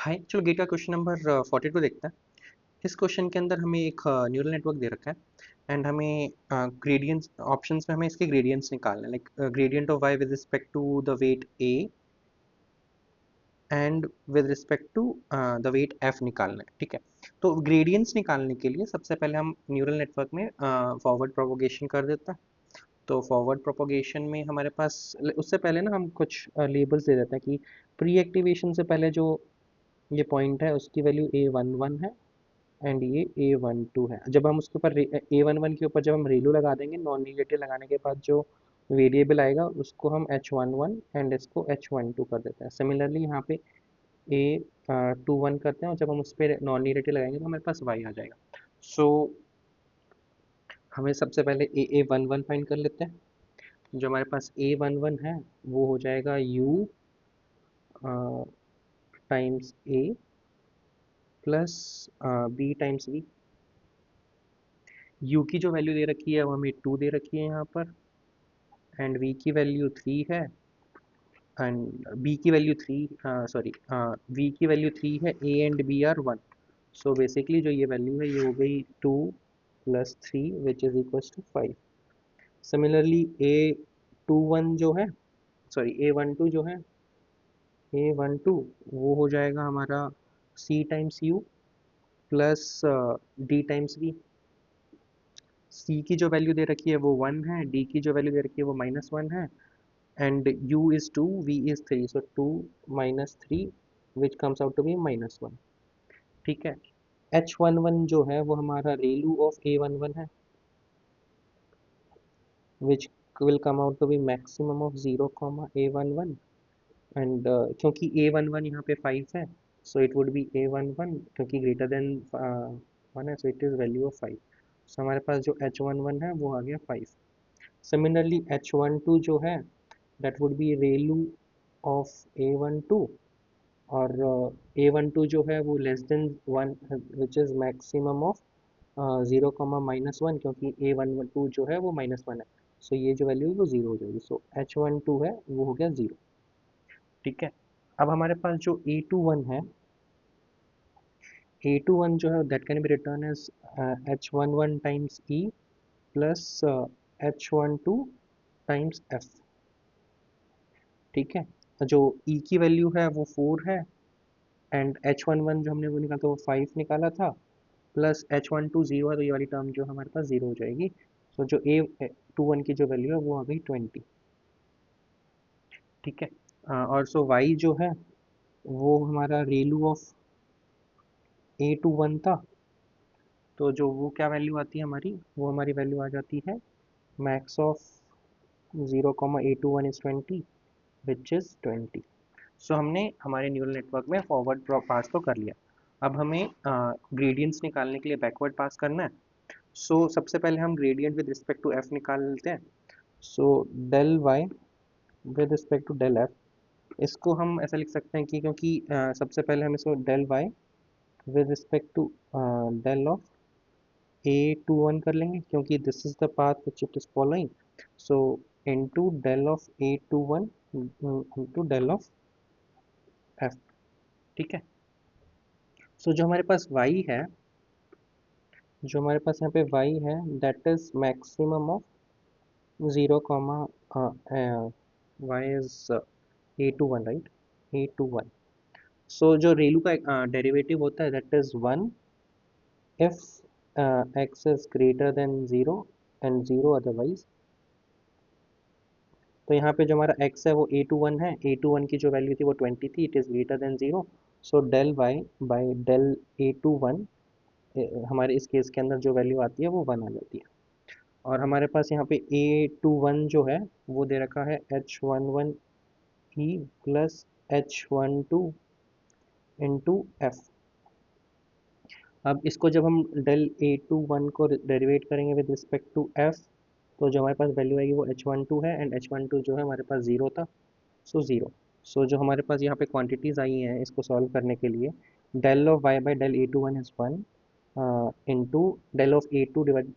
हाय, चलो गेट का question number 42 देखते हैं। इस क्वेश्चन के अंदर हमें एक न्यूरल नेटवर्क दे रखा है एंड हमें ग्रेडियंट्स ऑप्शंस में हमें इसके ग्रेडियंट्स निकालने हैं, like gradient of y with respect to the weight e and with respect to the weight f निकालना है। ठीक है, तो ग्रेडियंट्स निकालने के लिए सबसे पहले हम न्यूरल नेटवर्क में फॉरवर्ड प्रोपोगेशन कर देते हैं। तो फॉरवर्ड प्रोपोगेशन में हमारे पास उससे पहले ना हम कुछ लेबल्स दे देते हैं कि प्री एक्टिवेशन से पहले जो ये पॉइंट है उसकी वैल्यू A11 है एंड ये A12 है। जब हम उसके ऊपर A11 के ऊपर जब हम रेलू लगा देंगे, नॉन नेगेटिव लगाने के बाद जो वेरिएबल आएगा उसको हम H11 एंड इसको H12 कर देते हैं। सिमिलरली यहाँ पे A21 करते हैं और जब हम उस पर नॉन नेगेटिव लगाएंगे तो हमारे पास Y आ जाएगा। सो हमें सबसे पहले A11 फाइंड कर लेते हैं। जो हमारे पास A11 है वो हो जाएगा U times A plus B times V। U की जो वैल्यू दे रखी है वो हमें 2 दे रखी है यहाँ पर एंड V की वैल्यू 3 है एंड B की वैल्यू 3 सॉरी V की वैल्यू 3 है। A and B are 1। So basically जो ये वैल्यू है ये हो गई 2 plus 3 which is equals to 5। Similarly A21 जो है, सॉरी A12 जो है, A12 वो हो जाएगा हमारा C times U plus D times V। C की जो वैल्यू दे रखी है वो 1 है, D की जो वैल्यू दे रखी है वो -1 है and U is 2, V is 3, so 2 minus 3 which comes out to be -1। ठीक है, H11 जो है वो हमारा रेलू ऑफ A11 है which will come out to be maximum of 0, A11 and क्योंकि A11 यहाँ पे 5 है so it would be A11 क्योंकि greater than 1 है so it is value of 5। so हमारे पास जो H11 है वो आ गया 5। Similarly H12 जो है that would be Relu of A12 और A12 जो है वो less than 1 which is maximum of 0, -1 क्योंकि A12 जो है वो -1 है। सो ये जो वैल्यू है वो 0 हो जाएगी। सो H12 है वो हो गया 0। ठीक है, अब हमारे पास जो A21 है, A21 जो है that can be written as H11 times E plus H12 times F। ठीक है, जो E की वैल्यू है वो 4 है एंड H11 जो हमने वो निकाला था वो 5 निकाला था प्लस H12 0 है तो ये वाली टर्म जो हमारे पास 0 हो जाएगी। सो जो A21 की जो वैल्यू है वो आ गई 20। ठीक है, और सो Y जो है वो हमारा रेलू ऑफ A21 था तो जो वो क्या वैल्यू आती है हमारी, वो हमारी वैल्यू आ जाती है max of 0, A21 is 20 which is 20। सो हमने हमारे न्यूरल नेटवर्क में फॉरवर्ड पास तो कर लिया। अब हमें ग्रेडियंट्स निकालने के लिए बैकवर्ड पास करना है। सो सबसे पहले हम gradient with respect to f निकाल लेते हैं। So del y with respect to del f, इसको हम ऐसा लिख सकते हैं कि क्योंकि सबसे पहले हम इसको del y with respect to del of A21 कर लेंगे क्योंकि this is the path which it is following. So into del of A21 into del of f. ठीक है, सो जो हमारे पास y है, जो हमारे पास यहाँ पे y है that is maximum of 0, y is A21 right, A21। सो जो रेलू का डेरिवेटिव होता है that is 1 if x is greater than 0 and 0 otherwise. तो यहाँ पे जो हमारा x है वो A21 है, A21 की जो वैल्यू थी वो 20 थी, it is greater than 0। So del y by del A21 हमारे इस केस के अंदर जो वैल्यू आती है वो 1 आ जाती है। और हमारे पास यहाँ पे A21 जो है वो दे रखा है H11 E plus H12 into F. अब इसको जब हम डेल A21 को डेरिवेट करेंगे विद रिस्पेक्ट टू एफ तो जो हमारे पास वैल्यू आएगी वो H12 है एंड H12 जो है हमारे पास 0 था, सो 0। सो जो हमारे पास यहाँ पे क्वांटिटीज़ आई हैं इसको सॉल्व करने के लिए, del of y by del A21 is 1 into del of A2 divide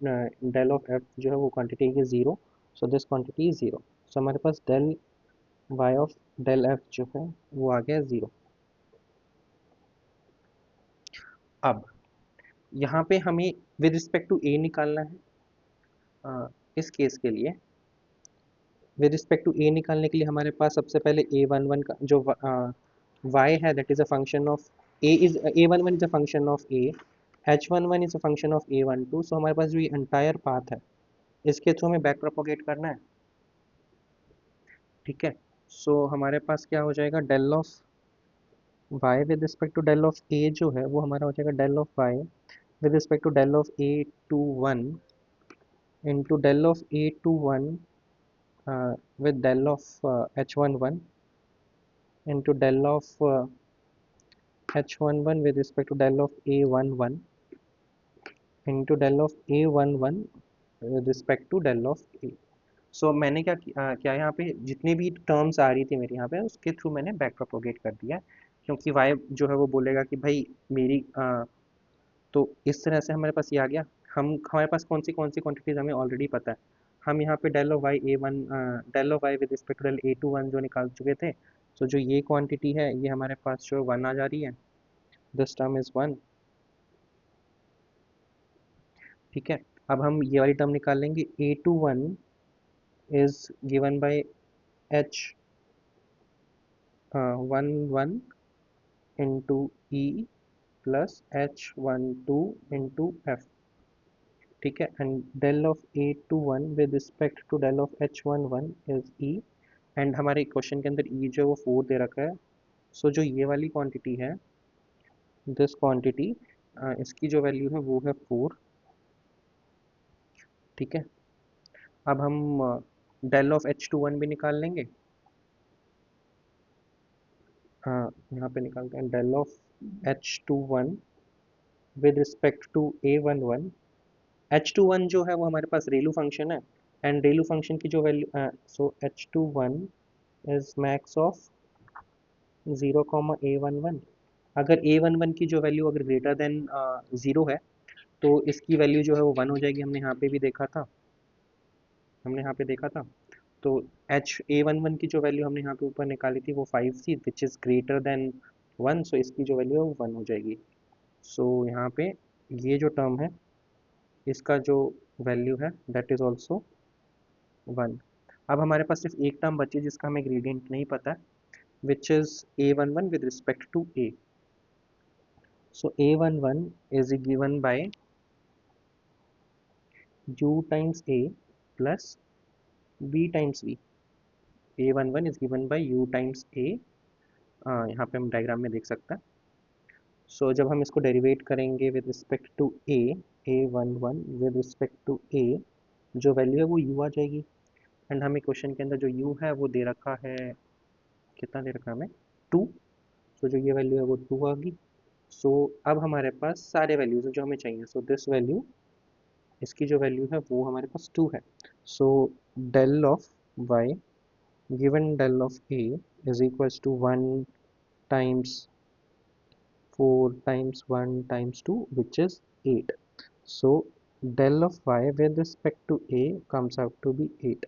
del of F जो है वो क्वांटिटी है 0। So this quantity is 0। So हमारे पास del y of del F जो है वो आ गया 0। अब यहाँ पे हमें विद रिस्पेक्ट टू ए निकालना है। इस केस के लिए विद रिस्पेक्ट टू ए निकालने के लिए हमारे पास सबसे पहले a11 का जो y है that is a function of a11 is a function of a, h11 is a function of a12। सो हमारे पास जो ये एंटायर पाथ है इसके थ्रू हमें बैक प्रोपोगेट करना है। ठीक है, सो हमारे पास क्या हो जाएगा, del of y with respect to del of a जो है वो हमारा हो जाएगा del of y with respect to del of a21 into del of a21 with del of h11 into del of h11 with respect to del of a11 into del of a11 with respect to del of a। सो मैंने क्या यहाँ पे जितनी भी terms आ रही थी मेरे यहाँ पे उसके थ्रू मैंने बैक प्रोपोगेट कर दिया, क्योंकि y जो है वो बोलेगा कि भाई मेरी तो इस तरह से हमारे पास ये आ गया। हमारे पास कौन सी क्वांटिटीज़ हमें ऑलरेडी पता है। हम यहाँ पे del of y a one del of y with respect to del a two one जो निकाल चुके थे। तो जो ये क्वांटिटी है ये हमारे पास जो वन आ जा रही है, दिस टर्म इज़ वन। ठीक है, अब हम ये वाली टर्म निकाल लेंगे। A two one is given by H one one into E plus H one two into F. ठीक है, and del of A two one with respect to del of H one one is E. And हमारे question के अंदर ई जो है वो 4 दे रखा है। सो जो ये वाली क्वांटिटी है, दिस क्वांटिटी, इसकी जो वैल्यू है वो है 4। ठीक है, अब हम del of h two one भी निकाल लेंगे। यहाँ पे निकालते हैं del of h two one with respect to a one one. H two one जो है वो हमारे पास रेलू फंक्शन है, एंड रेलू फंक्शन की जो value, so h two one is max of 0,a11। अगर a11 की जो वैल्यू अगर ग्रेटर देन 0 है तो इसकी वैल्यू जो है वो 1 हो जाएगी। हमने यहाँ पे देखा था। तो एच ए वन वन की जो वैल्यू हमने यहाँ पे ऊपर निकाली थी वो 5 थी विच इज़ ग्रेटर देन 1। सो इसकी जो वैल्यू है वो 1 हो जाएगी। सो यहाँ पे ये जो टर्म है इसका जो वैल्यू है दैट इज़ ऑल्सो 1। अब हमारे पास सिर्फ एक टर्म बची जिसका हमें ग्रेडियंट नहीं पता, which is a11 with respect to a। So a11 is given by u times a plus b times v। a11 is given by u times a। यहाँ पे हम डायग्राम में देख सकते हैं। सो जब हम इसको डेरिवेट करेंगे with respect to a11 with respect to a, जो वैल्यू है वो u आ जाएगी। एंड हमें क्वेश्चन के अंदर जो u है वो दे रखा है, कितना दे रखा है हमें, 2। सो जो ये वैल्यू है वो 2 आ गई। सो अब हमारे पास सारे वैल्यूज जो हमें चाहिए। सो दिस वैल्यू, इसकी जो वैल्यू है वो हमारे पास 2 है। So del of y given del of a is equals to 1 times 4 times 1 times 2 which is 8। So del of y with respect to a comes out to be 8।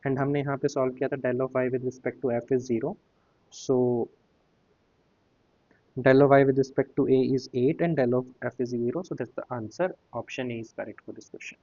And हमने यहाँ पे सॉल्व किया था del of y with respect to f is 0। सो del of y with respect to a is 8 and del of f is 0. So that's the answer. Option A is correct for this question.